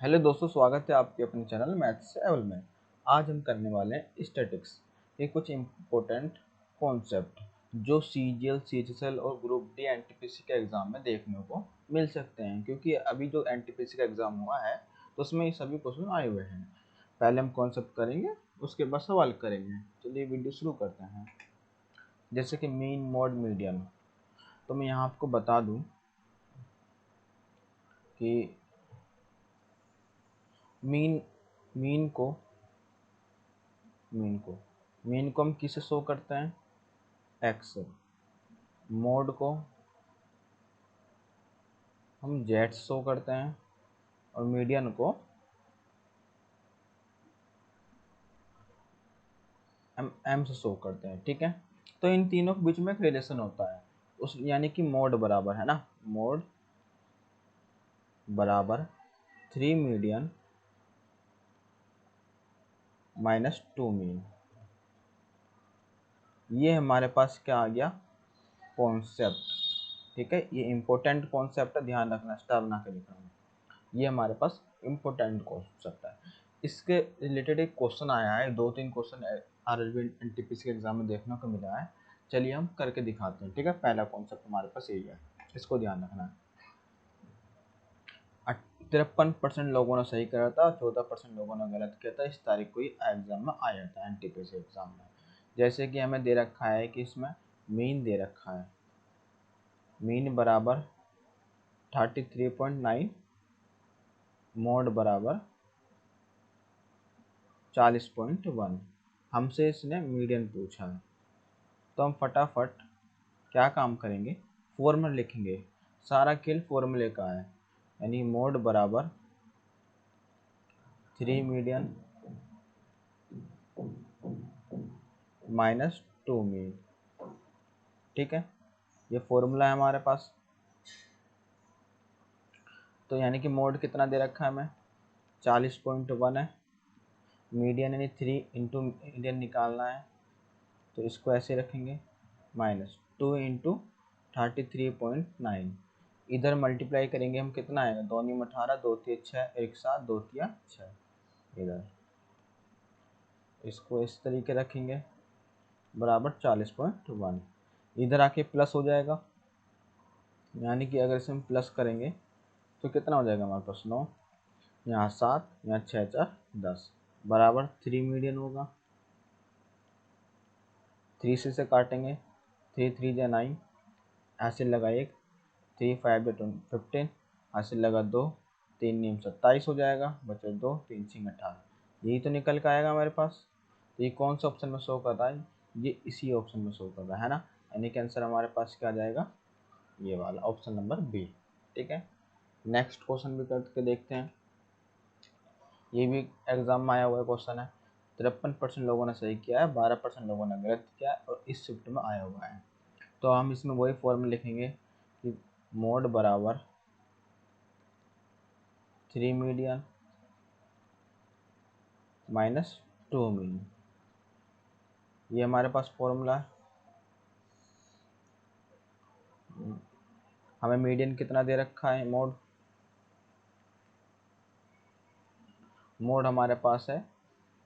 Hello दोस्तों, स्वागत है आपके अपने चैनल मैथ्स से एवल में। आज हम करने वाले हैं स्टैटिक्स। ये कुछ इम्पोर्टेंट कॉन्सेप्ट जो सीजीएल, सीएचएसएल और ग्रुप डी एनटीपीसी के एग्जाम में देखने को मिल सकते हैं, क्योंकि अभी जो एनटीपीसी का एग्जाम हुआ है तो उसमें ये सभी क्वेश्चन आए हुए हैं। पहले हम कॉन्सेप्ट करेंगे, उसके बाद सवाल करेंगे। चलिए वीडियो शुरू करते हैं। जैसे कि मीन, मोड, मीडियन। तो मैं यहाँ आपको बता दूँ कि मीन मीन को मीन को मीन को हम किसे शो करते हैं? एक्स। मोड को हम जेड शो करते हैं और मीडियन को एम से शो करते हैं। ठीक है, तो इन तीनों के बीच में एक रिलेशन होता है, उस यानी कि मोड बराबर है ना, मोड बराबर 3 मीडियन माइनस 2 मीन। ये हमारे पास क्या आ गया? कॉन्सेप्ट। ठीक है, ये इंपॉर्टेंट कॉन्सेप्ट है, ध्यान रखना, स्टार बना के लिखना है। ये हमारे पास इम्पोर्टेंट कॉन्सेप्ट है। इसके रिलेटेड एक क्वेश्चन आया है, 2-3 क्वेश्चन आरआरबी एनटीपीसी के एग्जाम में देखने को मिला है। चलिए हम करके दिखाते हैं। ठीक है, पहला कॉन्सेप्ट हमारे पास यही है, इसको ध्यान रखना है। 53% लोगों ने सही करा था, 14% लोगों ने गलत किया था। इस तारीख को ही एग्जाम में आया था, एनटीपीसी एग्जाम में। जैसे कि हमें दे रखा है कि इसमें मीन दे रखा है, मीन बराबर 33.9, मोड बराबर 40.1। हमसे इसने मीडियन पूछा है, तो हम फटाफट क्या काम करेंगे? फॉर्मूला लिखेंगे। सारा खेल फॉर्मूले का है, यानी मोड बराबर 3 मीडियन माइनस 2 मीन। ठीक है, ये फॉर्मूला है हमारे पास। तो यानी कि मोड कितना दे रखा है हमें? 40.1 है। मीडियन यानी 3 इंटू मीडियन निकालना है, तो इसको ऐसे रखेंगे, माइनस 2 इंटू 33.9। इधर मल्टीप्लाई करेंगे हम, कितना आएगा? 2 × 18, 2 × 6, 1 7, 2 × 6। इधर इसको इस तरीके रखेंगे, बराबर 40.1। इधर आके प्लस हो जाएगा, यानी कि अगर इसे हम प्लस करेंगे तो कितना हो जाएगा हमारे पास? 9, यहाँ 7, यहाँ 6 4 10, बराबर 3 मीडियन होगा। 3 से काटेंगे, 3 3 जा 9, हासिल लगा 1, 3 5 जा 15, हासिल लगा 2, 3 नीम 27 हो जाएगा, बचे 2, 3 6 18। यही तो निकल के आएगा हमारे पास। तो ये कौन सा ऑप्शन में शो कर रहा है? ये इसी ऑप्शन में शो कर रहा है ना, यानी कि आंसर हमारे पास क्या आ जाएगा? ये वाला ऑप्शन नंबर बी। ठीक है, नेक्स्ट क्वेश्चन भी करके देखते हैं। ये भी एग्जाम में आया हुआ क्वेश्चन है। 53% लोगों ने सही किया है, 12% लोगों ने गलत किया है, और इस शिफ्ट में आया हुआ है। तो हम इसमें वही फॉर्मूला लिखेंगे कि मोड बराबर 3 मीडियन माइनस 2 मीन। ये हमारे पास फॉर्मूला है। हमें मीडियन कितना दे रखा है? मोड हमारे पास है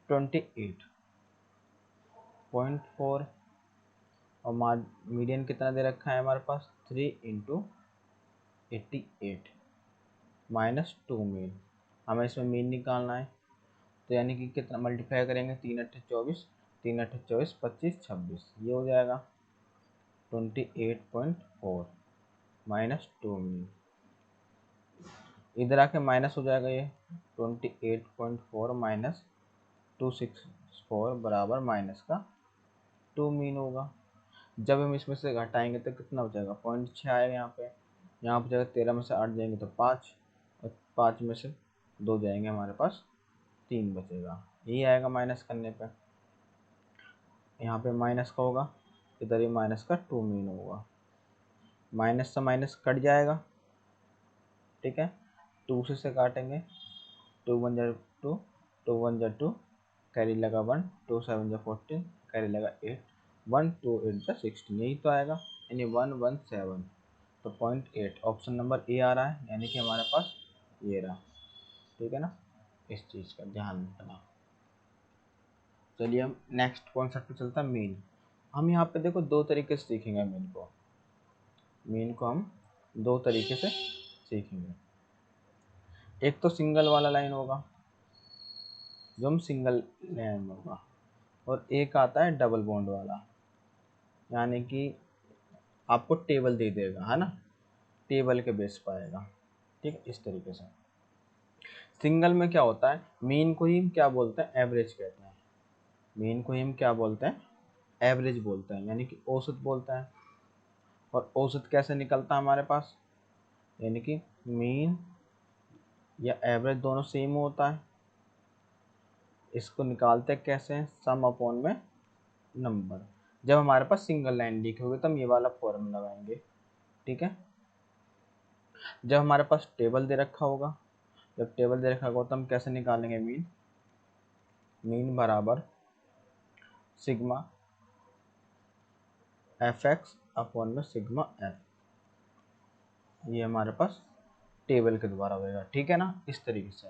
28.4, और मीडियन कितना दे रखा है हमारे पास? 3 इंटू 88 माइनस 2 मीन। हमें इसमें मीन निकालना है, तो यानी कि कितना मल्टीप्लाई करेंगे? 3 8 24, 3 8 24, 25 26, ये हो जाएगा 28.4 माइनस 2 मीन। इधर आके माइनस हो जाएगा, ये 28.4 माइनस 264 बराबर माइनस का 2 मीन होगा। जब हम इसमें से घटाएंगे तो कितना हो जाएगा? 0.6 आएगा यहाँ पे। यहाँ पर जाएगा 13 में से 8 जाएंगे तो 5, और 5 में से 2 जाएंगे, हमारे पास 3 बचेगा। यही आएगा माइनस करने पे। यहाँ पे माइनस का होगा, इधर ही माइनस का 2 मीन होगा। माइनस से माइनस कट जाएगा। ठीक है, 2 से काटेंगे, 2 1 जा 2, 2 1 जा 2, कैरी लगा 1, 2 7 जा 14, कैरी लगा 8, 1 2 8 जा 16, यही तो आएगा, यानी 117। तो 0.8 ऑप्शन नंबर ए आ रहा है, यानी कि हमारे पास ये रहा। ठीक है ना, इस चीज़ का ध्यान रखना। चलिए हम नेक्स्ट कॉन्सेप्ट पे चलता है, मीन। हम यहाँ पे देखो दो तरीके से सीखेंगे मीन को हम दो तरीके से सीखेंगे। एक तो सिंगल वाला लाइन होगा, जो हम सिंगल लाइन होगा, और एक आता है डबल बॉन्ड वाला, यानी कि आपको टेबल दे देगा, है ना, टेबल के बेस पर आएगा। ठीक है, इस तरीके से। सिंगल में क्या होता है, मीन को ही हम क्या बोलते हैं, एवरेज कहते हैं। मीन को ही हम क्या बोलते हैं, एवरेज बोलते हैं, यानी कि औसत बोलते हैं। और औसत कैसे निकलता है हमारे पास, यानी कि मीन या एवरेज दोनों सेम होता है। इसको निकालते कैसे हैं, सम अपॉन में नंबर। जब हमारे पास सिंगल लाइन लिखी होगी तो हम ये वाला फॉर्मूला लगाएंगे। ठीक है, जब हमारे पास टेबल दे रखा होगा, जब टेबल दे रखा होगा तो हम कैसे निकालेंगे मीन, मीन बराबर सिग्मा एफ एक्स अपॉन में सिग्मा एफ, ये हमारे पास टेबल के द्वारा होगा। ठीक है ना, इस तरीके से।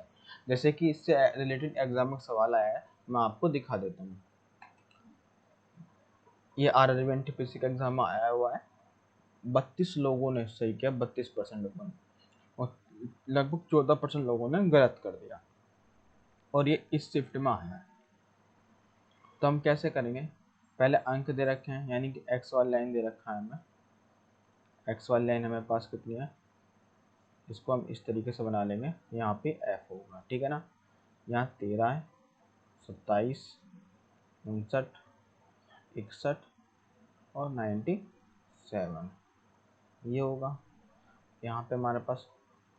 जैसे कि इससे रिलेटेड एग्जाम में सवाल आया है, मैं आपको दिखा देता हूँ। ये RRB NTPC का एग्जाम में आया हुआ है, 32 लोगों ने सही किया, 32% लोगों ने, और लगभग 14% लोगों ने गलत कर दिया, और ये इस शिफ्ट में आया है। तो हम कैसे करेंगे, पहले अंक दे रखे हैं, यानी कि एक्स वाली लाइन दे रखा है हमें, एक्स वाली लाइन हमारे पास कितनी है, इसको हम इस तरीके से बना लेंगे, यहाँ पे एफ होगा। ठीक है ना, यहाँ 13 है, 27, 59, 61 और 97 ये होगा। यहाँ पे हमारे पास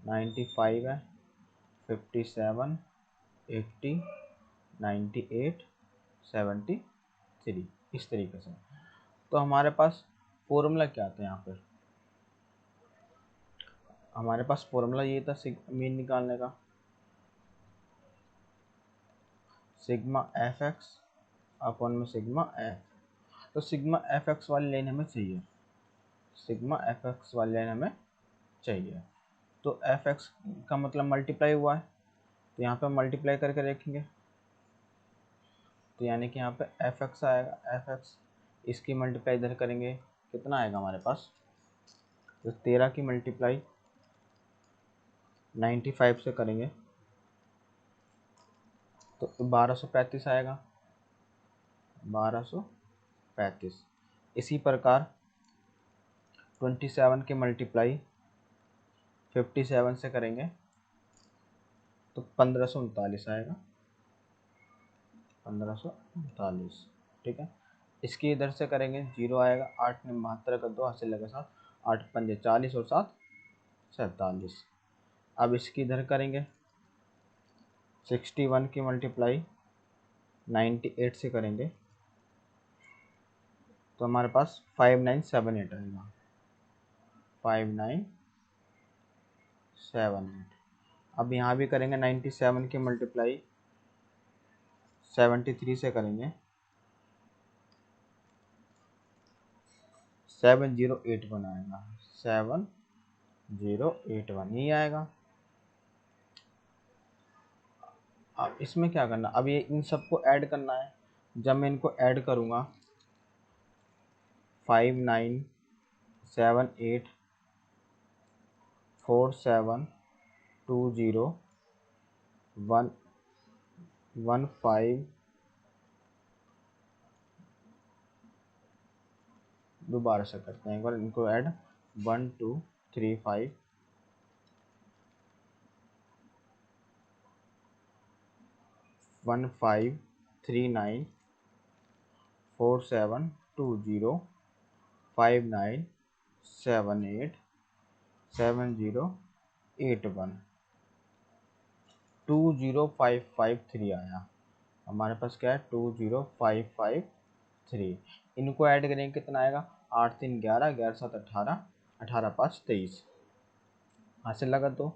95 है, 57, 80, 98, 73, इस तरीके से। तो हमारे पास फॉर्मूला क्या आता है, यहाँ पर हमारे पास फॉर्मूला ये था मीन निकालने का, सिग्मा एफ एक्स अपॉन में सिग्मा एफ। तो सिग्मा एफ एक्स वाली लाइन हमें चाहिए, सिग्मा एफ एक्स वाली लाइन हमें चाहिए। तो एफ एक्स का मतलब मल्टीप्लाई हुआ है, तो यहाँ पे मल्टीप्लाई करके देखेंगे, तो यानी कि यहाँ पे एफ एक्स आएगा, एफ एक्स, इसकी मल्टीप्लाई इधर करेंगे, कितना आएगा हमारे पास, तो 13 की मल्टीप्लाई 95 से करेंगे तो 1235 आएगा, 1235। इसी प्रकार 27 की मल्टीप्लाई 57 से करेंगे तो 1539 आएगा, 1539। ठीक है, इसकी इधर से करेंगे, 0 आएगा, 8 में 72 का 2 हासिल लगा 7, 8 पंजे 40 और 7 47। अब इसकी इधर करेंगे, 61 की मल्टीप्लाई 98 से करेंगे तो हमारे पास 5978 आएगा, 5978। अब यहाँ भी करेंगे, 97 की मल्टीप्लाई 73 से करेंगे, 7081 आएगा, 7081 ही आएगा। अब इसमें क्या करना, अब ये इन सबको ऐड करना है। जब मैं इनको ऐड करूँगा 5978472015, दोबारा से करते हैं एक बार इनको ऐड, 1 2 3 5 1539 47205978 7081 20553 आया हमारे पास, क्या है 20553। इनको ऐड करेंगे कितना आएगा, 8 3 11, 11 7 18, 18 5 23, हासिल लगा 2,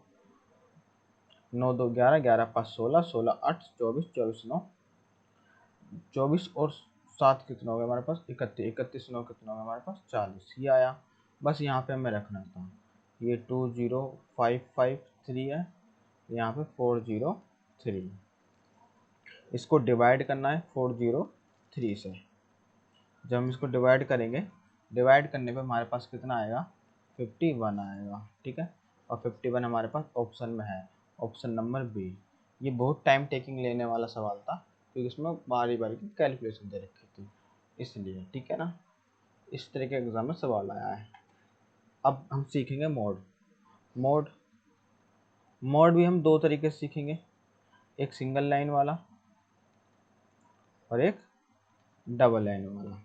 9 2 11, 11 5 16, 16 8 24, 24 9 24 और 7 कितना हो गया हमारे पास, 31, 31 9 कितना हो गया हमारे पास, 40, ये आया। बस यहाँ पे हमें रखना था, ये 20553 है, यहाँ पे 403, इसको डिवाइड करना है 403 से। जब हम इसको डिवाइड करेंगे, डिवाइड करने पे हमारे पास कितना आएगा, 51 आएगा, ठीक है। और 51 हमारे पास ऑप्शन में है, ऑप्शन नंबर बी। ये बहुत टाइम टेकिंग लेने वाला सवाल था, क्योंकि इसमें बारी बारी की कैलकुलेशन दे रखी थी, इसलिए, ठीक है ना। इस तरह के एग्जाम में सवाल आया है। अब हम सीखेंगे मोड। मोड मोड भी हम दो तरीके से सीखेंगे, एक सिंगल लाइन वाला और एक डबल लाइन वाला।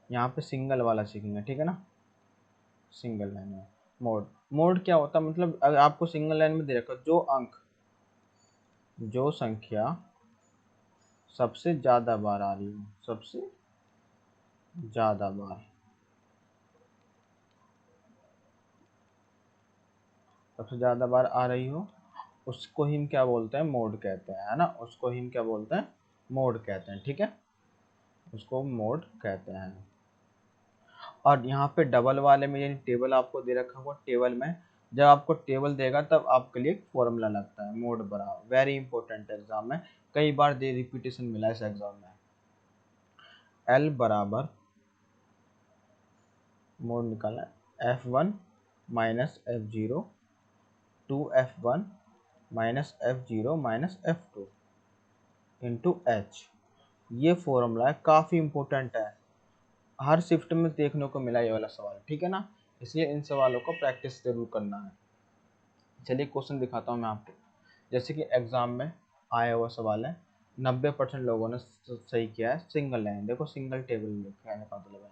यहाँ पे सिंगल वाला सीखेंगे, ठीक है ना। सिंगल लाइन में मोड, मोड क्या होता है, मतलब अगर आपको सिंगल लाइन में दे रखा जो संख्या सबसे ज्यादा बार आ रही हो, सबसे ज्यादा बार, सबसे ज्यादा बार आ रही हो, उसको ही हम क्या बोलते हैं, मोड कहते हैं, है ना। उसको ही हम क्या बोलते हैं, मोड कहते हैं, ठीक है। उसको मोड कहते हैं। और यहाँ पे डबल वाले में, यानी टेबल आपको दे रखा होगा, टेबल में जब आपको टेबल देगा तब आपके लिए एक फॉर्मूला लगता है, मोड बराबर, वेरी इंपॉर्टेंट एग्जाम में, कई बार दे रिपीटेशन मिला है इस एग्जाम में। एल बराबर, मोड निकालना है, F1 minus F0 2F1 minus F0 minus F2 into H. ये फॉर्मूला है, काफ़ी इंपॉर्टेंट है, हर शिफ्ट में देखने को मिला ये वाला सवाल, ठीक है ना। इसलिए इन सवालों को प्रैक्टिस जरूर करना है। चलिए क्वेश्चन दिखाता हूँ मैं आपको। जैसे कि एग्जाम में आया हुआ सवाल है, 90% लोगों ने सही किया है सिंगल लाइन। देखो सिंगल टेबल कहने का मतलब है,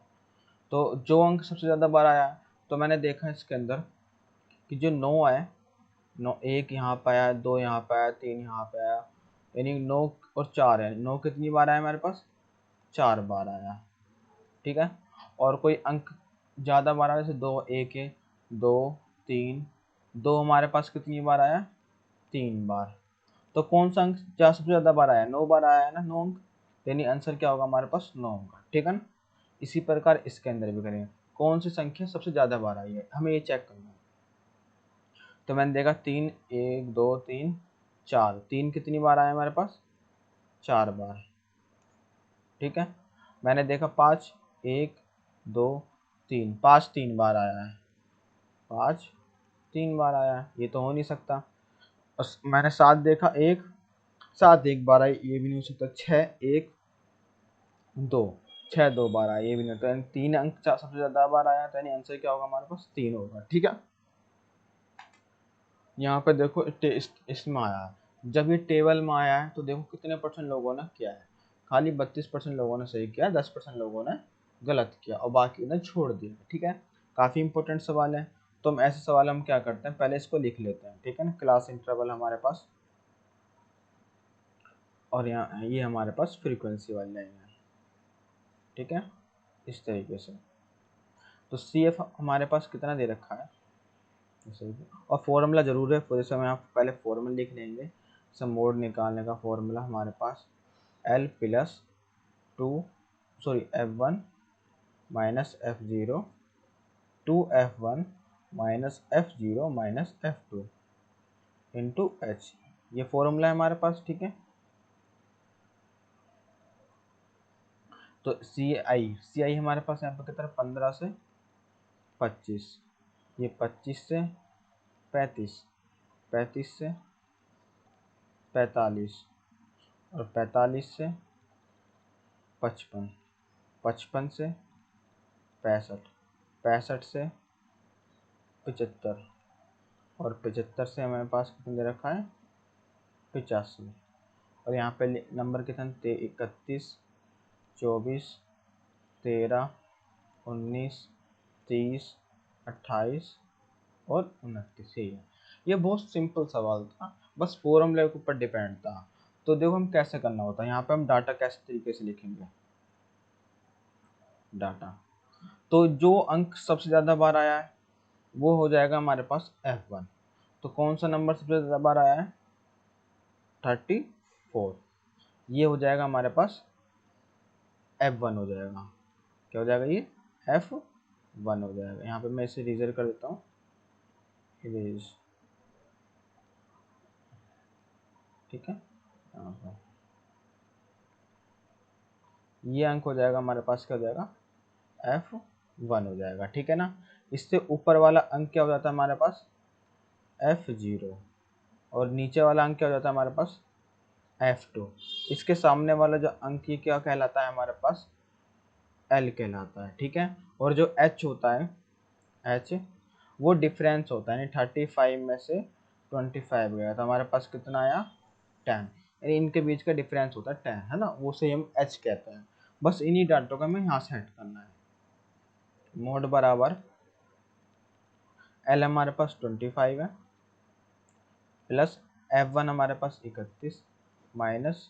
तो जो अंक सबसे ज़्यादा बार आया है, तो मैंने देखा इसके अंदर कि जो 9 है, 9 एक यहाँ पे आया, 2 यहाँ पे आया, 3 यहाँ पे आया, यानी 9 और 4 है। 9 कितनी बार आया हमारे पास, 4 बार आया, ठीक है। और कोई अंक ज़्यादा बार आया, जैसे 2 एक है, 2 3, 2 हमारे पास कितनी बार आया, 3 बार। तो कौन सा अंक सबसे ज़्यादा बार आया, 9 बार आया है ना, 9 अंक, यानी आंसर क्या होगा हमारे पास, 9 होगा, ठीक है ना। इसी प्रकार इसके अंदर भी करेंगे, कौन सी संख्या सबसे ज़्यादा बार आई है, हमें ये चेक करना है। तो मैंने देखा 3, 1 2 3 4, 3 कितनी बार आया हमारे पास, 4 बार, ठीक है। मैंने देखा 5, 1 2 3, 5 3 बार आया है, 5 3 बार आया है, ये तो हो नहीं सकता। और मैंने 7 देखा, 7 1 बार आई, ये भी नहीं हो सकता। 6 1 2, 6 2 बार आया, ये भी नहीं होता। यानी 3 अंक सबसे ज़्यादा बार आया, तो यानी आंसर क्या होगा हमारे पास, 3 होगा, ठीक है। यहाँ पे देखो इसमें आया है, जब ये टेबल में आया है तो देखो कितने परसेंट लोगों ने किया है, खाली 32% लोगों ने सही किया, 10% लोगों ने गलत किया और बाकी ने छोड़ दिया, ठीक है। काफ़ी इंपॉर्टेंट सवाल है। तो हम ऐसे सवाल हम क्या करते हैं, पहले इसको लिख लेते हैं, ठीक है ना। क्लास इंटरवल हमारे पास, और यहाँ ये हमारे पास फ्रीक्वेंसी वाली लाइन है, ठीक है, इस तरीके से। तो सी एफ हमारे पास कितना दे रखा है, और फॉर्मूला जरूर है, जैसे हम यहाँ पहले फॉर्मूला लिख लेंगे। सब मोड निकालने का फॉर्मूला हमारे पास L plus 2 sorry F1 minus F0 2F1 minus F0 minus F2 into H, ये फॉर्मूला है हमारे पास, ठीक है। तो सी आई हमारे पास यहाँ पर कितना, 15 से 25, ये 25 से 35, 35 से 45 और 45 से 55, 55 से 65, 65 से 75 और 75 से हमारे पास कितना दे रखा है, 85। और यहाँ पे नंबर कितना, 31 24 13 19 30 28 और 29, यही है। ये बहुत सिंपल सवाल था, बस फॉर्मूले के ऊपर डिपेंड था। तो देखो हम कैसे करना होता है, यहाँ पे हम डाटा कैसे तरीके से लिखेंगे, डाटा। तो जो अंक सबसे ज़्यादा बार आया है वो हो जाएगा हमारे पास F1। तो कौन सा नंबर सबसे ज़्यादा बार आया है, 34, ये हो जाएगा हमारे पास F1 हो जाएगा। क्या हो जाएगा, ये F1 हो जाएगा। यहाँ पे मैं इसे इरेजर कर देता हूँ, इरेज, ठीक है। यहाँ पर ये अंक हो जाएगा हमारे पास, क्या हो जाएगा, F1 हो जाएगा, ठीक है ना। इससे ऊपर वाला अंक क्या हो जाता है हमारे पास, F0, और नीचे वाला अंक क्या हो जाता है हमारे पास, F2। इसके सामने वाला जो अंक ये क्या कहलाता है हमारे पास, L कहलाता है, ठीक है। और जो H होता है, H वो डिफरेंस होता है, यानी 35 में से 25 गया तो हमारे पास कितना आया, 10, यानी इनके बीच का डिफरेंस होता है 10, है ना, वो से हम H कहते हैं। बस इन्हीं डाटों का हमें यहाँ से हट करना है। मोड बराबर L हमारे पास 25 है, प्लस F1 हमारे पास 31 माइनस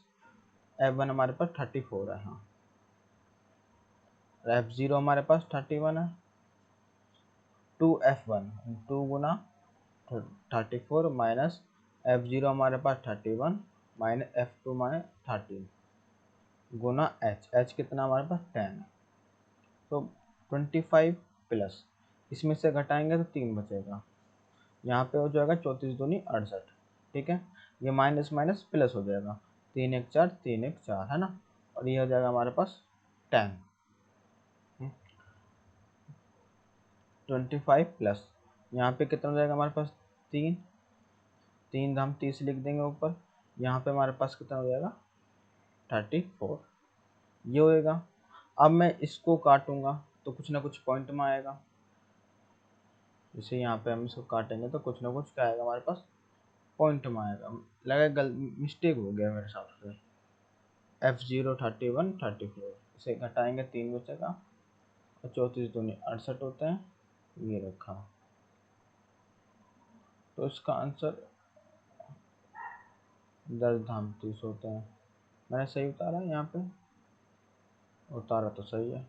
F1 हमारे पास 34 है, हाँ, F0 हमारे पास 31 है, 2F1 2 गुना 34 माइनस F0 हमारे पास 31 माइनस F2 माइनस 13 गुना H कितना हमारे पास 10 है। तो 25 प्लस इसमें से घटाएंगे तो 3 बचेगा, यहाँ पे हो जाएगा 34 दूनी 68, ठीक है। ये माइनस माइनस प्लस हो जाएगा, 3 1 4 3 1 4, है ना, और ये हो जाएगा हमारे पास 10। 25 प्लस यहाँ पे कितना हो जाएगा हमारे पास, 3 3 हम 30 लिख देंगे ऊपर, यहाँ पे हमारे पास कितना हो जाएगा 34, ये होएगा। अब मैं इसको काटूंगा तो कुछ ना कुछ पॉइंट में आएगा, जैसे यहाँ पे हम इसको काटेंगे तो कुछ ना कुछ क्या आएगा हमारे पास, पॉइंट में आएगा। लगा मिस्टेक हो गया मेरे साथ से, F0 31 34, इसे घटाएंगे 3 बचेगा, और 34 दूनी 68 होते हैं, ये रखा। तो इसका आंसर 10 धाम 30 होते हैं। मैंने सही उतारा यहाँ पे, उतारा तो सही है।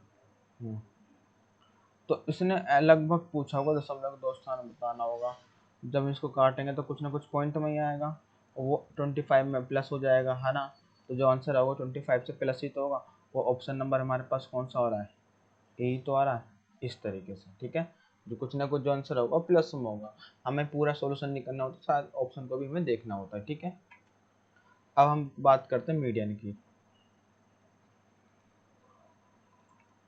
तो इसने लगभग पूछा होगा दशमलव दो स्थान बताना होगा, जब इसको काटेंगे तो कुछ ना कुछ पॉइंट में ही आएगा, और वो 25 में प्लस हो जाएगा, है ना। तो जो आंसर है वो 25 से प्लस ही तो होगा। वो ऑप्शन नंबर हमारे पास कौन सा हो रहा है, यही तो आ रहा है, इस तरीके से, ठीक है। जो कुछ ना कुछ जो आंसर होगा प्लस में होगा, हमें पूरा सॉल्यूशन नहीं करना होता, शायद ऑप्शन को भी हमें देखना होता है, ठीक है। अब हम बात करते हैं मीडियन की।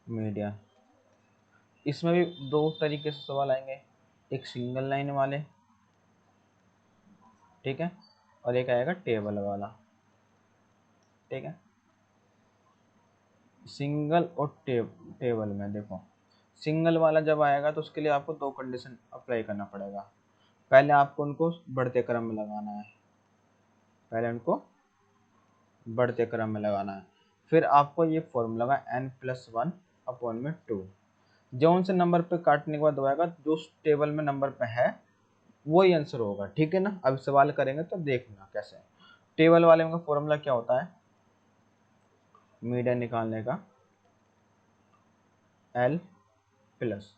मीडियन, इसमें भी दो तरीके से सवाल आएंगे, एक सिंगल लाइन वाले, ठीक है, और एक आएगा टेबल वाला, ठीक है। सिंगल और टेबल में देखो, सिंगल वाला जब आएगा तो उसके लिए आपको दो कंडीशन अप्लाई करना पड़ेगा। पहले आपको उनको बढ़ते क्रम में लगाना है, पहले उनको बढ़ते क्रम में लगाना है, फिर आपको ये फॉर्मूला n+1 अपॉन में 2, जो उनसे नंबर पे काटने के बाद आएगा जो उस टेबल में नंबर पे है वही आंसर होगा, ठीक है ना। अब सवाल करेंगे तो देखना कैसे। टेबल वाले का फॉर्मूला क्या होता है मीडियन निकालने का, L plus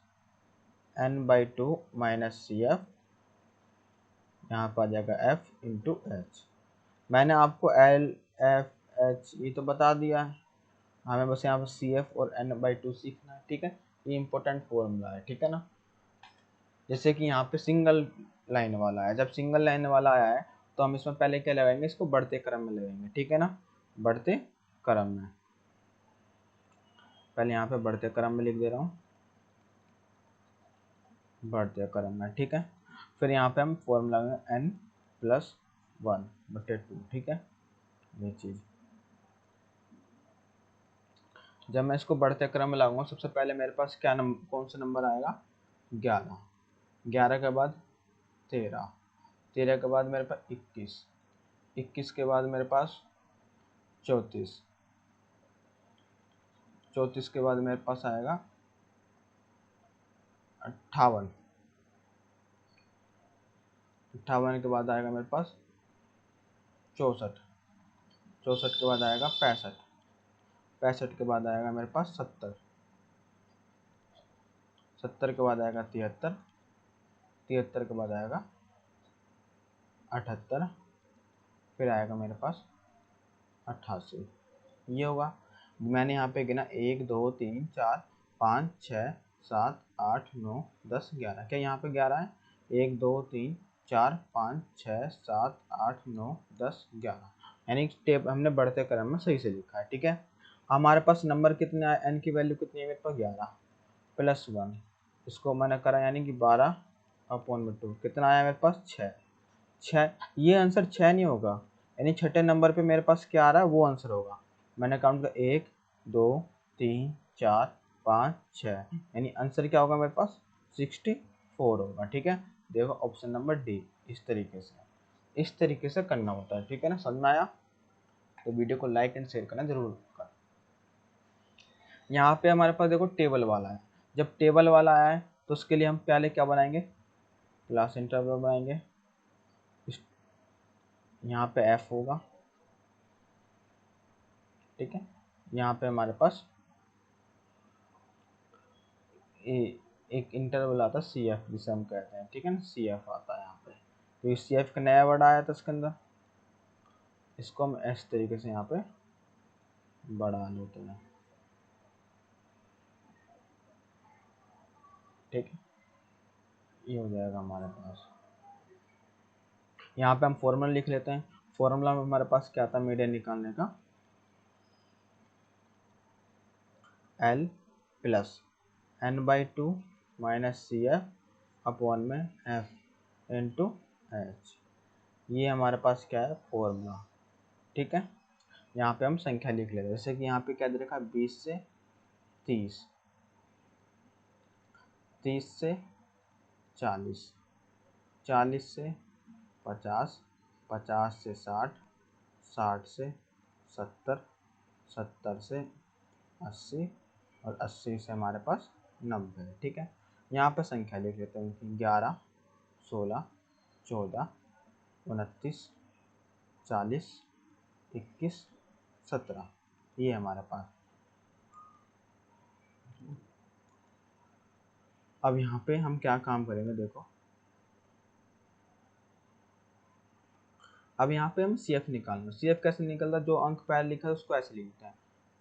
n/2 minus CF, यहाँ पर आ जाएगा F इंटू H। मैंने आपको L F H ये तो बता दिया है, हमें बस यहाँ पर CF और n/2 सीखना है, ठीक है। ये इंपॉर्टेंट फॉर्मूला है, ठीक है ना। जैसे कि यहाँ पे सिंगल लाइन वाला है, जब सिंगल लाइन वाला आया है तो हम इसमें पहले क्या लगाएंगे, इसको बढ़ते क्रम में लगाएंगे, ठीक है ना, बढ़ते क्रम में। पहले यहाँ पे बढ़ते क्रम में लिख दे रहा हूँ, बढ़ते क्रम में, ठीक है। फिर यहाँ पे हम फॉर्मूला लगाएंगे n+1/2, ठीक है। ये चीज़ जब मैं इसको बढ़ते क्रम में लगाऊंगा, सबसे पहले मेरे पास क्या कौन सा नंबर आएगा, 11, 11 के बाद 13, 13 के बाद मेरे पास 21, 21 के बाद मेरे पास 34, 34 के बाद मेरे पास आएगा 58, 58 के बाद आएगा मेरे पास 64, 64 के बाद आएगा 65, 65 के बाद आएगा मेरे पास 70, 70 के बाद आएगा 73, 73 के बाद आएगा 78, फिर आएगा मेरे पास 88। ये होगा। मैंने यहाँ पे गिना 1 2 3 4 5 6 7 8 9 10 11, क्या यहाँ पे 11 है, 1 2 3 4 5 6 7 8 9 10 11, यानी टेब हमने बढ़ते क्रम में सही से लिखा है। ठीक है, हमारे पास नंबर कितने आए, n की वैल्यू कितनी है मेरे पास 11 प्लस 1, इसको मैंने करा यानी कि 12/2, कितना आया मेरे पास 6। ये आंसर 6 नहीं होगा, यानी छठे नंबर पे मेरे पास क्या आ रहा है वो आंसर होगा। मैंने काउंट किया 1 2 3 4 5 6, यानी आंसर क्या होगा मेरे पास 64 होगा। ठीक है, देखो ऑप्शन नंबर डी। इस तरीके से करना होता है। ठीक है ना, समझ में आया? तो वीडियो को लाइक एंड शेयर करना जरूर कर। यहाँ पे हमारे पास देखो टेबल वाला है, जब टेबल वाला आया है तो उसके लिए हम पहले क्या बनाएंगे, क्लास इंटरवल बनाएंगे। यहाँ पे f होगा, ठीक है, यहाँ पे हमारे पास एक इंटरवल आता है सी एफ जिसे हम कहते हैं। ठीक है ना, सी एफ आता है यहाँ पे, तो इस सी एफ का नया वर्ड आया था इसके अंदर, इसको हम इस तरीके से यहाँ पे बढ़ा लेते हैं। ठीक है, ये हो जाएगा हमारे पास। यहाँ पे हम फॉर्मूला लिख लेते हैं। फॉर्मूला में हमारे पास क्या था मीडियन निकालने का, L plus n/2 minus C F upon में f इंटू एच, ये हमारे पास क्या है फॉर्मूला। ठीक है, यहाँ पे हम संख्या लिख लेते हैं, जैसे कि यहाँ पे क्या दे रखा है 20 से 30, 30 से 40, 40 से 50, 50 से 60, 60 से 70, 70 से 80 और 80 से हमारे पास 90। ठीक है, यहाँ पे संख्या लिख लेते हैं कि 11 16 14 29 40 21 17, ये हमारे पास। अब यहाँ पे हम क्या काम करेंगे देखो, अब यहाँ पे हम सी एफ निकालना, सी एफ कैसे निकलता है, जो अंक पहले लिखा है उसको ऐसे लिखते हैं,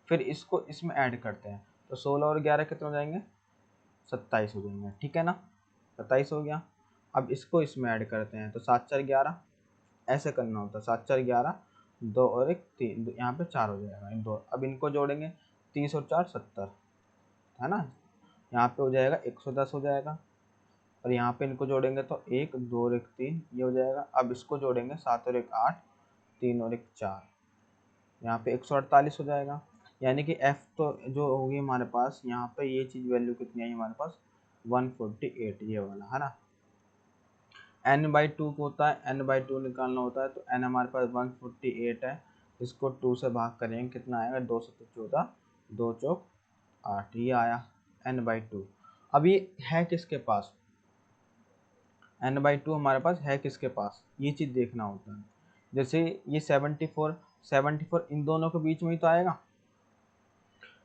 फिर इसको इसमें ऐड करते हैं, तो 16 और 11 कितने हो जाएंगे 27 हो जाएंगे। ठीक है ना, 27 हो गया। अब इसको इसमें ऐड करते हैं, तो 7 4 11, ऐसे करना होता है, 7 4 11, 2 और 1 3, यहाँ पे 4 हो जाएगा इन दो। अब इनको जोड़ेंगे, 30 और 4 70, है ना, यहाँ पे हो जाएगा 110 हो जाएगा। और यहाँ पे इनको जोड़ेंगे तो 1 2 और 1 3, ये हो जाएगा। अब इसको जोड़ेंगे 7 और 1 8, 3 और 1 4, यहाँ पे 148 हो जाएगा। यानी कि f तो जो होगी हमारे पास यहाँ पे, ये चीज़ वैल्यू कितनी आई हमारे पास 148, ये वाला है ना। n/2 को होता है, n/2 निकालना होता है, तो n हमारे पास 148 है, इसको 2 से भाग करेंगे कितना आएगा 2 7 14, 2 चौक 8, ये आया n/2। अब ये है किसके पास, n/2 हमारे पास है किसके पास, ये चीज़ देखना होता है। जैसे ये 74 इन दोनों के बीच में ही तो आएगा,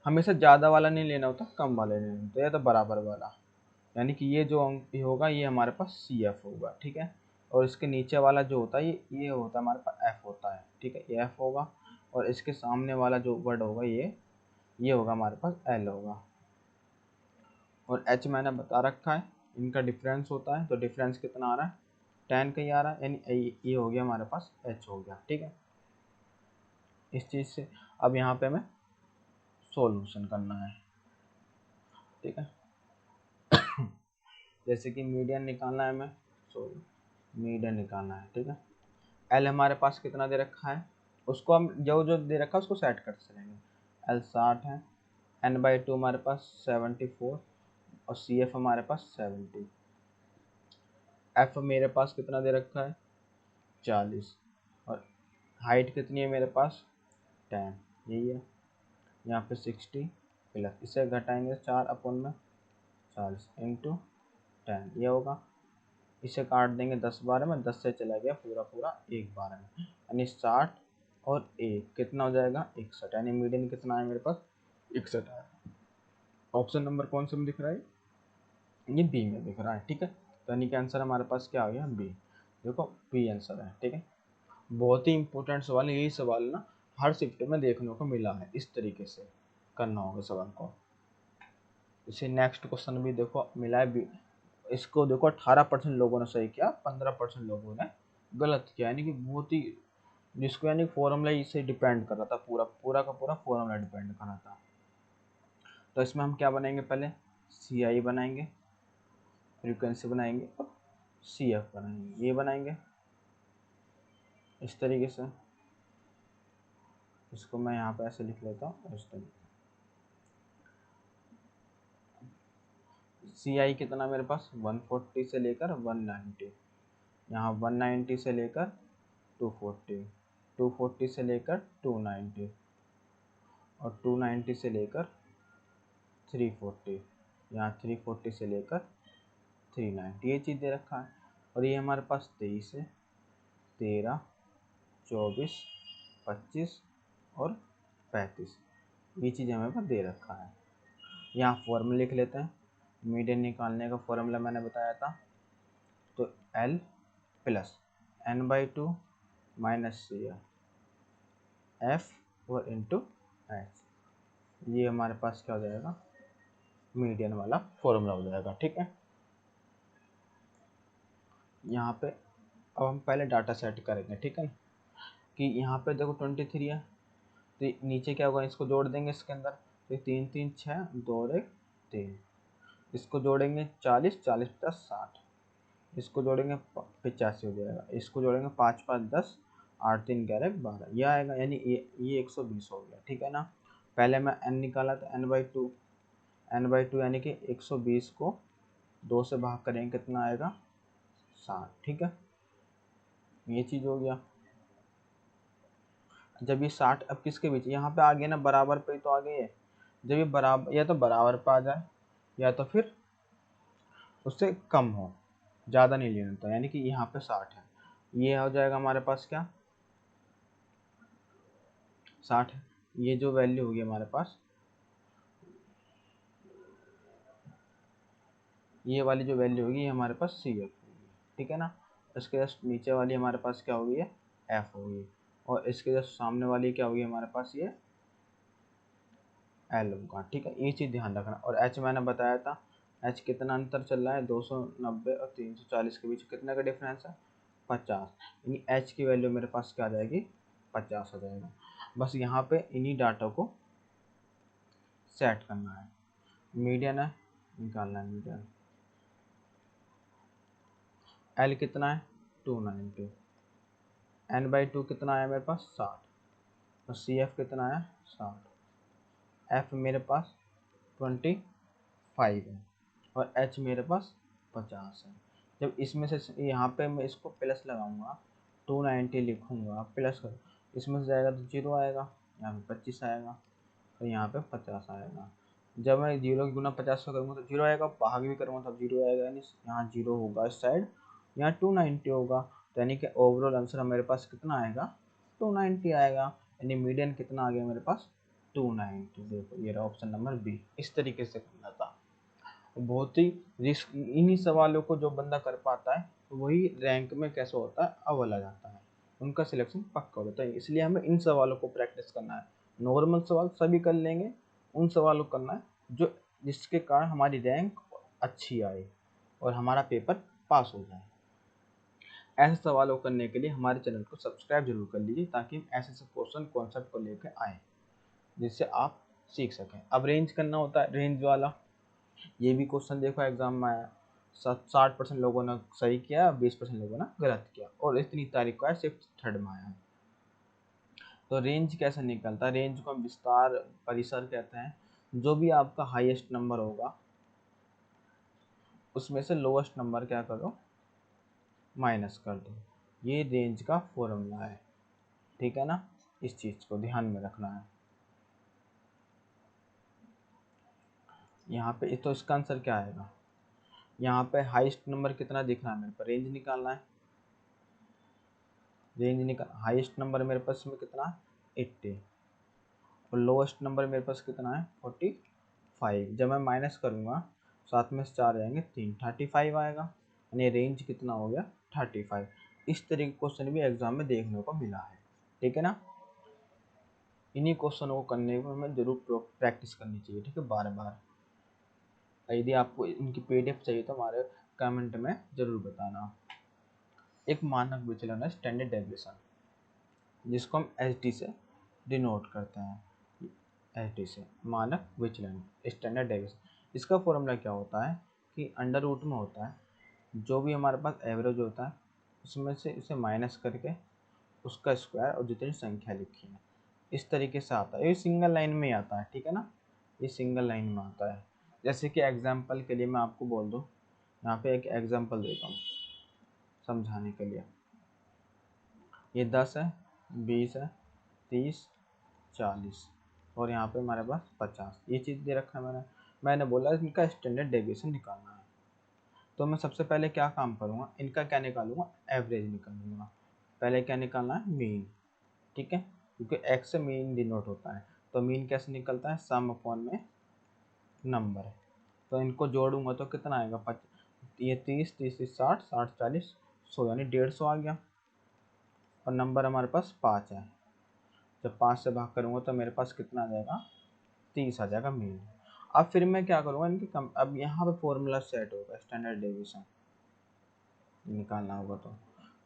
हमेशा ज़्यादा वाला नहीं लेना होता, कम वाला लेना होता है, या तो बराबर वाला। यानी कि ये जो अंक होगा ये हमारे पास सी एफ होगा। ठीक है, और इसके नीचे वाला जो होता है ये होता है हमारे पास एफ होता है। ठीक है, ये एफ होगा, और इसके सामने वाला जो वर्ड होगा ये होगा हमारे पास एल होगा। और एच मैंने बता रखा है, इनका डिफरेंस होता है, तो डिफरेंस कितना आ रहा है 10 का ही आ रहा है, यानी ये हो गया हमारे पास एच हो गया। ठीक है, इस चीज़ से अब यहाँ पे हमें सोल्यूशन करना है। ठीक है, जैसे कि मीडियन निकालना है हमें, मीडियन निकालना है। ठीक है, एल हमारे पास कितना दे रखा है, उसको हम जो जो दे रखा है उसको सेट कर चलेंगे। एल 60 है, n/2 हमारे पास 74, और सी एफ हमारे पास 70। एफ मेरे पास कितना दे रखा है 40, और हाइट कितनी है मेरे पास 10, यही है। यहाँ पे 60 प्लस, इसे घटाएंगे 4/40 इंटू 10, ये होगा। इसे काट देंगे 10 बार में, 10 से चला गया पूरा पूरा 1 बार में, यानी 60 और 1 कितना हो जाएगा 61, यानी मीडियन कितना है मेरे पास 61 है। ऑप्शन नंबर कौन से में दिख रहा है, ये बी में दिख रहा है। ठीक है, तो यानी कि आंसर हमारे पास क्या आ गया बी, देखो बी आंसर है। ठीक है, बहुत ही इंपॉर्टेंट सवाल है, यही सवाल ना हर शिफ्ट में देखने को मिला है, इस तरीके से करना होगा सवाल को। इसे नेक्स्ट क्वेश्चन भी देखो मिला है इसको देखो 18% लोगों ने सही किया, 15% लोगों ने गलत किया, यानी कि बहुत ही, जिसको यानी फॉर्मूला इससे डिपेंड कर रहा था, पूरा पूरा का पूरा फॉर्मूला डिपेंड कर रहा था। तो इसमें हम क्या बनाएंगे, पहले सी आई बनाएंगे, फ्रीक्वेंसी बनाएंगे और सी एफ बनाएंगे, ये बनाएंगे इस तरीके से। इसको मैं यहाँ पे ऐसे लिख लेता हूँ इस तरीके। सी आई कितना मेरे पास 140 से लेकर 190, यहाँ 190 से लेकर 240, 240 से लेकर 290 और 290 से लेकर 340, यहाँ 340 से लेकर 390, ये चीज़ दे रखा है। और ये हमारे पास 23 है, 13, 24, 25 और 35, ये चीज़ हमें पर दे रखा है। यहाँ फॉर्मूला लिख लेते हैं। मीडियन निकालने का फॉर्मूला मैंने बताया था, तो L plus n/2 minus C F और इंटू एच, ये हमारे पास क्या हो जाएगा, मीडियन वाला फॉर्मूला हो जाएगा। ठीक है, यहाँ पे अब हम पहले डाटा सेट करेंगे। ठीक है, कि यहाँ पे देखो 23 है, तो नीचे क्या होगा, इसको जोड़ देंगे इसके अंदर, तो 3 3 6 2 और 1 3, इसको जोड़ेंगे 40 40 50 60, इसको जोड़ेंगे 85 हो जाएगा, इसको जोड़ेंगे 5 5 10 8 3 11 12, यह आएगा, यानी ये 120 हो गया। ठीक है ना, पहले मैं n निकाला था n/2, n/2 यानी कि 120 को 2 से भाग करेंगे कितना आएगा 60। ठीक है, ये चीज़ हो गया। जब ये 60 अब किसके बीच, यहाँ पे आ गया ना, बराबर पे तो आ गई है। जब ये बराबर, या तो बराबर पे आ जाए या तो फिर उससे कम हो, ज़्यादा नहीं लेना था, यानी कि यहाँ पे 60 है, ये हो जाएगा हमारे पास क्या 60 है, ये जो वैल्यू होगी हमारे पास, ये वाली जो वैल्यू होगी ये हमारे पास सी एफ होगी। ठीक है ना, इसके जस्ट नीचे वाली हमारे पास क्या होगी, ये एफ होगी, और इसके जस्ट सामने वाली क्या होगी हमारे पास, ये एल होगा। ठीक है, ये चीज़ ध्यान रखना। और एच मैंने बताया था, एच कितना अंतर चल रहा है, 290 और 340 के बीच कितने का डिफरेंस है, 50, यानी एच की वैल्यू मेरे पास क्या आ जाएगी, 50 आ जाएगा। बस यहाँ पे इन्हीं डाटा को सेट करना है। मीडियन है, निकालना है मीडियन, एल कितना है 290, n/2 कितना आया मेरे पास 60, और सी एफ कितना है 60, एफ मेरे पास 25 है और एच मेरे पास 50 है। जब इसमें से यहाँ पे मैं इसको प्लस लगाऊंगा, 290 लिखूंगा प्लस कर, इसमें से जाएगा तो 0 आएगा, यहाँ पे 25 आएगा और यहाँ पे 50 आएगा। जब मैं 0 गुना 50 से करूँगा तो 0 आएगा, भाग भी करूँगा तब 0 आएगा, यानी यहाँ 0 होगा इस साइड, यहाँ 290 होगा, तो यानी कि ओवरऑल आंसर मेरे पास कितना आएगा 290 आएगा, यानी मीडियन कितना आ गया मेरे पास 290। देखो ये रहा ऑप्शन नंबर बी, इस तरीके से करना था। बहुत ही रिस्क, इन्हीं सवालों को जो बंदा कर पाता है वही रैंक में कैसे होता है अव्वल आ जाता है, उनका सिलेक्शन पक्का होता है। इसलिए हमें इन सवालों को प्रैक्टिस करना है। नॉर्मल सवाल सभी कर लेंगे, उन सवालों को करना है जो जिसके कारण हमारी रैंक अच्छी आए और हमारा पेपर पास हो जाए। ऐसे सवालों को करने के लिए हमारे चैनल को सब्सक्राइब जरूर कर लीजिए, ताकि हम ऐसे क्वेश्चन कॉन्सेप्ट को लेकर आए जिससे आप सीख सकें। अब रेंज करना होता है, रेंज वाला ये भी क्वेश्चन देखो एग्जाम में आया, 60% लोगों ने सही किया, 20% लोगों ने गलत किया, और इतनी तारीख को आया, सिर्फ थर्ड में आया। तो रेंज कैसे निकलता है, रेंज को हम विस्तार परिसर कहते हैं। जो भी आपका हाईएस्ट नंबर होगा उसमें से लोएस्ट नंबर क्या करो, माइनस कर दो, ये रेंज का फॉर्मूला है। ठीक है ना, इस चीज़ को ध्यान में रखना है। यहाँ पे तो इसका आंसर क्या आएगा, यहाँ पे हाईएस्ट नंबर कितना दिख रहा है मेरे पर, रेंज निकालना है, रेंज निकाल, हाईएस्ट नंबर मेरे पास में कितना 80 और लोएस्ट नंबर मेरे पास कितना है 45। जब मैं माइनस करूँगा साथ में से 4 जाएंगे 3, 35 आएगा, यानी रेंज कितना हो गया 35। इस तरह के क्वेश्चन भी एग्जाम में देखने को मिला है। ठीक है ना, इन्हीं क्वेश्चनों को करने में हमें जरूर प्रैक्टिस करनी चाहिए। ठीक है, बार बार। यदि आपको इनकी PDF चाहिए तो हमारे कमेंट में ज़रूर बताना। एक मानक विचलन है स्टैंडर्ड डेविएशन, जिसको हम एच से डिनोट करते हैं, एच से मानक विचलन स्टैंडर्ड डेविएशन। इसका फॉर्मूला क्या होता है कि अंडर रूट में होता है, जो भी हमारे पास एवरेज होता है उसमें से इसे माइनस करके उसका स्क्वायर और जितनी संख्या लिखी है, इस तरीके से आता है। ये सिंगल लाइन में ही आता है, ठीक है ना, ये सिंगल लाइन में आता है। जैसे कि एग्जांपल के लिए मैं आपको बोल दूँ, यहाँ पे एक एग्जांपल देता हूँ समझाने के लिए। ये 10 है, 20 है, 30, 40 और यहाँ पे हमारे पास 50, ये चीज़ दे रखा है मैंने बोला इनका स्टैंडर्ड डेविएशन निकालना है। तो मैं सबसे पहले क्या काम करूँगा, इनका क्या निकालूंगा, एवरेज निकालूंगा। पहले क्या निकालना है, मीन, ठीक है, क्योंकि एक्स से मीन डिनोट होता है। तो मीन कैसे निकलता है, सम अपॉन में नंबर। तो इनको जोड़ूंगा तो कितना आएगा, ये 30, 30, 60, 60, 40, 100 यानी 150 आ गया। और नंबर हमारे पास 5 है, जब 5 से भाग करूँगा तो मेरे पास कितना आ जाएगा, 30 आ जाएगा मीन। अब फिर मैं क्या करूँगा, इनकी अब यहाँ पे फॉर्मूला सेट होगा स्टैंडर्ड डेविएशन निकालना होगा।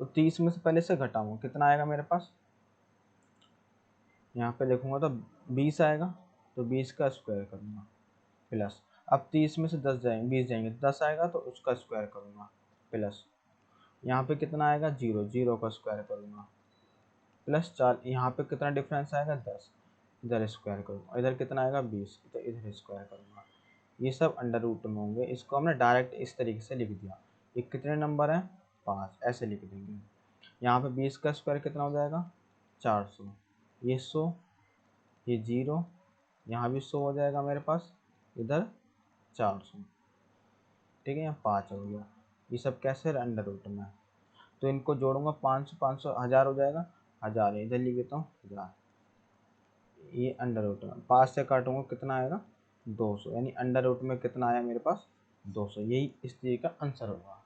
तो 30 में से पहले से घटाऊंगा, कितना आएगा मेरे पास, यहाँ पे लिखूंगा तो 20 आएगा, तो 20 का स्क्वायर करूँगा प्लस, अब 30 में से 10 जाएंगे, 20 जाएंगे, 10 आएगा तो उसका स्क्वायर करूँगा प्लस, यहाँ पे कितना आएगा, 0, 0 का स्क्वायर करूँगा प्लस 4, यहाँ पे कितना डिफरेंस आएगा, 10, इधर स्क्वायर करूँगा, इधर कितना आएगा 20, तो इधर स्क्वायर करूँगा। ये सब अंडर रूट में होंगे, इसको हमने डायरेक्ट इस तरीके से लिख दिया। ये कितने नंबर हैं, 5, ऐसे लिख देंगे। यहाँ पे 20 का स्क्वायर कितना हो जाएगा, 400, ये 100, ये 0, यहाँ भी 100 हो जाएगा मेरे पास, इधर 400, ठीक है, यहाँ 5 हो गया। ये सब कैसे, अंडर रूट में। तो इनको जोड़ूंगा, 500, 500, 1000 हो जाएगा, 1000 इधर लिख देता हूँ 1000, ये अंडर रूट में 5 से काटूंगा कितना आएगा, 200, यानी अंडर रूट में कितना आया मेरे पास, 200। यही इस तरीके का आंसर होगा।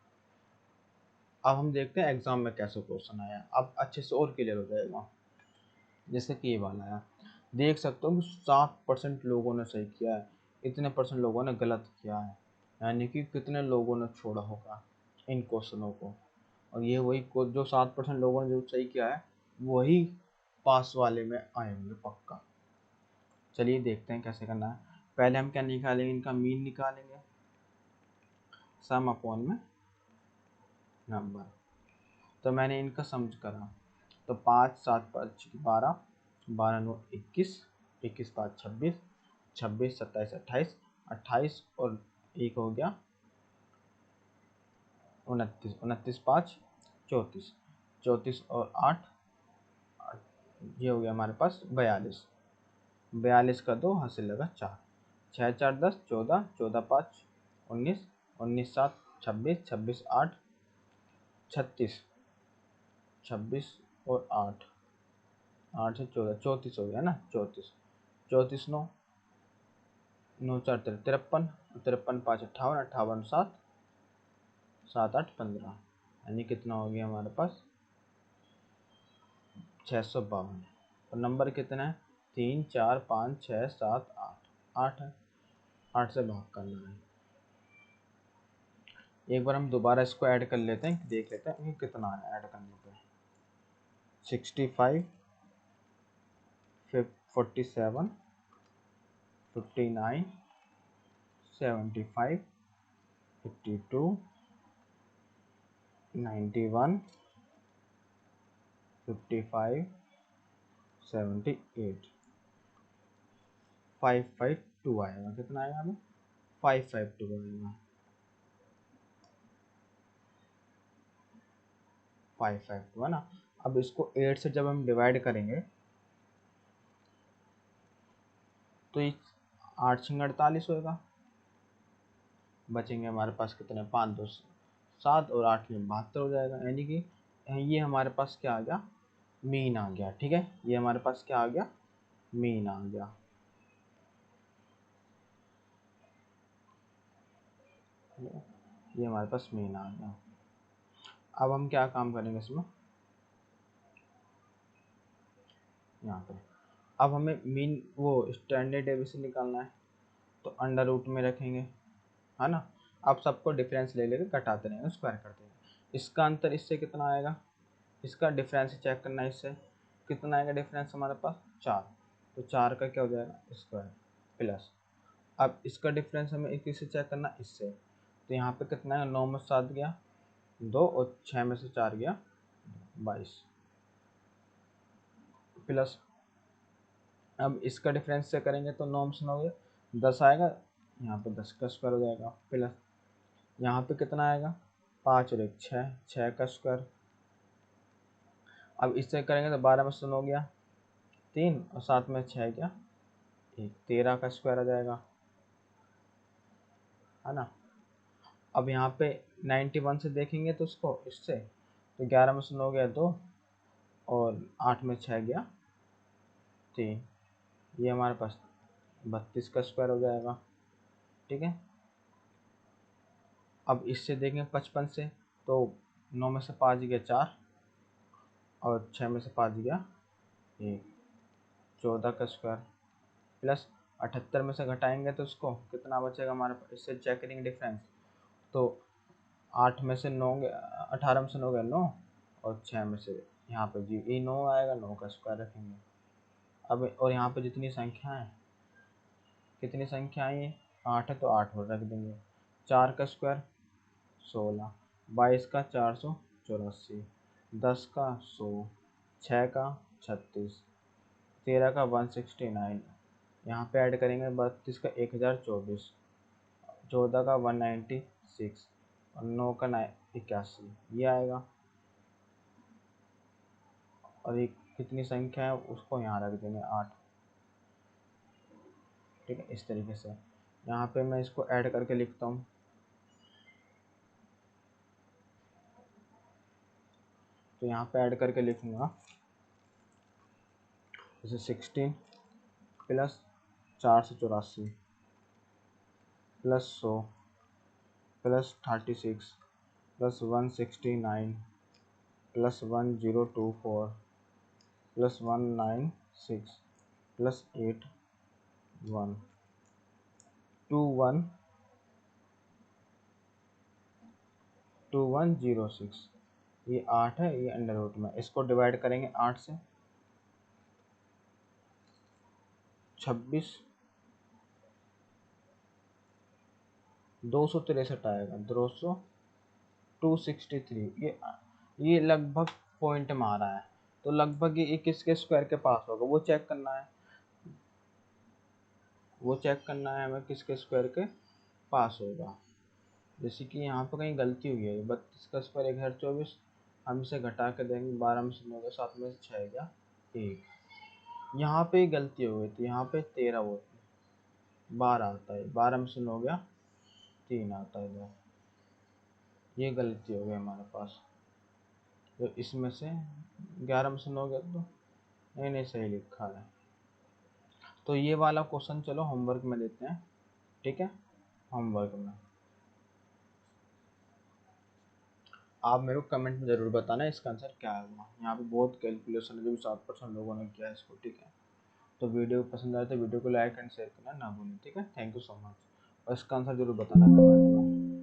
अब हम देखते हैं एग्जाम में कैसे क्वेश्चन आया, अब अच्छे से और क्लियर हो जाएगा। जैसे कि ये वाला है, देख सकते हो कि 7% लोगों ने सही किया है, इतने परसेंट लोगों ने गलत किया है, यानी कि कितने लोगों ने छोड़ा होगा इन क्वेश्चनों को। और ये वही जो 7% लोगों ने जो सही किया है वही पास वाले में आए होंगे पक्का। चलिए देखते हैं कैसे करना है। पहले हम क्या निकालेंगे, इनका मीन निकालेंगे, सम अपॉन में नंबर। तो मैंने इनका सम करा, तो 5, 7, 5, 12, 12, 9, 21, 21, 5, 26, 26, 27, 28, 28 और एक हो गया 29, 29, 5, 34, 34 और 8, ये हो गया हमारे पास 42, 42 का 2 हासिल लगा 4, 6, 4, 10, 14, 14, 5, 19, 19, 7, 26, 26, 8, 36, 26 और 8, 8 से 14, 34 हो गया ना, 34, 34, 9, 9, 4, 53, 53, 5, 58, 58, 7, 7, 8, 15, यानी कितना हो गया हमारे पास 652। और नंबर कितना है, 3, 4, 5, 6, 7, 8, 8 है, 8 से भाग करना है। एक बार हम दोबारा इसको ऐड कर लेते हैं, देख लेते हैं ये कितना है ऐड करने पे। 65, 47, 59, 75, 52, 91, 55, 78, 552 आएगा, कितना आएगा हमें, 552 आएगा, 552 है ना। अब इसको 8 से जब हम डिवाइड करेंगे तो ये 8 से 48 होगा, बचेंगे हमारे पास कितने, 5, 2, 7 और 8 में 72 हो जाएगा। यानी कि ये हमारे पास क्या आ गया, मीन आ गया, ठीक है, ये हमारे पास क्या आ गया, मीन आ गया। ये हमारे पास मीन आ गया। अब हम क्या काम करेंगे इसमें, यहाँ पे अब हमें मीन वो स्टैंडर्ड डेविएशन निकालना है, तो अंडर रूट में रखेंगे, है ना। आप सबको डिफरेंस ले लेकर घटाते रहेंगे, स्क्वायर करते रहेंगे। इसका अंतर इससे कितना आएगा, इसका डिफरेंस चेक करना है, इससे कितना आएगा डिफरेंस हमारे पास 4, तो 4 का क्या हो जाएगा स्क्वायर प्लस, अब इसका डिफरेंस हमें इक्कीस से चेक करना इससे, तो यहाँ पे कितना है 9 में 7 गया 2 और 6 में से 4 गया 22 प्लस, अब इसका डिफरेंस से करेंगे तो 9 से 9 गया 10 आएगा, यहाँ पे 10 का स्क्वायर हो जाएगा प्लस, यहाँ पे कितना आएगा 5 और 1 6, 6 का स्क्वायर, अब इससे करेंगे तो 12 में से 9 गया 3 और 7 में 6 गया 1, 13 का स्क्वायर आ जाएगा, है ना। अब यहाँ पे 91 से देखेंगे तो उसको इससे, तो 11 में से 9 गया 2 और 8 में 6 गया 3, ये हमारे पास 32 का स्क्वायर हो जाएगा, ठीक है। अब इससे देखेंगे 55 से, तो 9 में से 5 गया 4 और 6 में से 5 गया 1, 14 का स्क्वायर प्लस 78 में से घटाएंगे तो उसको कितना बचेगा हमारे पास, इससे चेक करेंगे डिफरेंस, तो 8 में से 9 गया 18 में से 9 गया 9 और 6 में से यहाँ पे जी ये 9 आएगा, 9 का स्क्वायर रखेंगे। अब और यहाँ पे जितनी संख्या है, कितनी संख्या है ये 8 है तो 8 और रख देंगे, 4 का स्क्वायर 16, 22 का 484, 10 का 100, 6 का 36, 13 का 169, यहाँ पे ऐड करेंगे 32 का 1024, 14 का 196 और 9 का 81, ये आएगा। और ये कितनी संख्या है उसको यहाँ रख देंगे 8, ठीक है। इस तरीके से यहाँ पे मैं इसको ऐड करके लिखता हूँ, तो यहाँ पे ऐड करके लिखूँगा जैसे 16 plus 484 plus 100 plus 36 plus 169 plus 1024 plus 196 plus 8 1 2106, ये 8 है, ये अंडर रूट में, इसको डिवाइड करेंगे 8 से, 26 263 आएगा 263, ये लगभग पॉइंट में आ रहा है, तो लगभग ये किसके स्क्वायर के पास होगा वो चेक करना है, वो चेक करना है हमें किसके स्क्वायर के पास होगा। जैसे कि यहाँ पर कहीं गलती हुई है, 32 का स्क्वायर 1024, हम इसे घटा के देंगे, 12 में से 9 गया 7 में से 6 गया 1, यहाँ पे गलती हो गई थी, यहाँ पे 13 वो 12 आता है, 12 में से 9 गया 3 आता है इधर, ये गलती हो गई हमारे पास, तो इसमें से 11 में से 9 गया तो नहीं सही लिखा है। तो ये वाला क्वेश्चन चलो होमवर्क में देते हैं, ठीक है। होमवर्क में आप मेरे को कमेंट में ज़रूर बताना इसका आंसर क्या होगा, यहाँ पे बहुत कैलकुलेशन है जो भी 7% लोगों ने किया है इसको, ठीक है। तो वीडियो पसंद आए तो वीडियो को लाइक एंड शेयर करना ना भूलें, ठीक है। थैंक यू सो मच, और इसका आंसर जरूर बताना कमेंट में।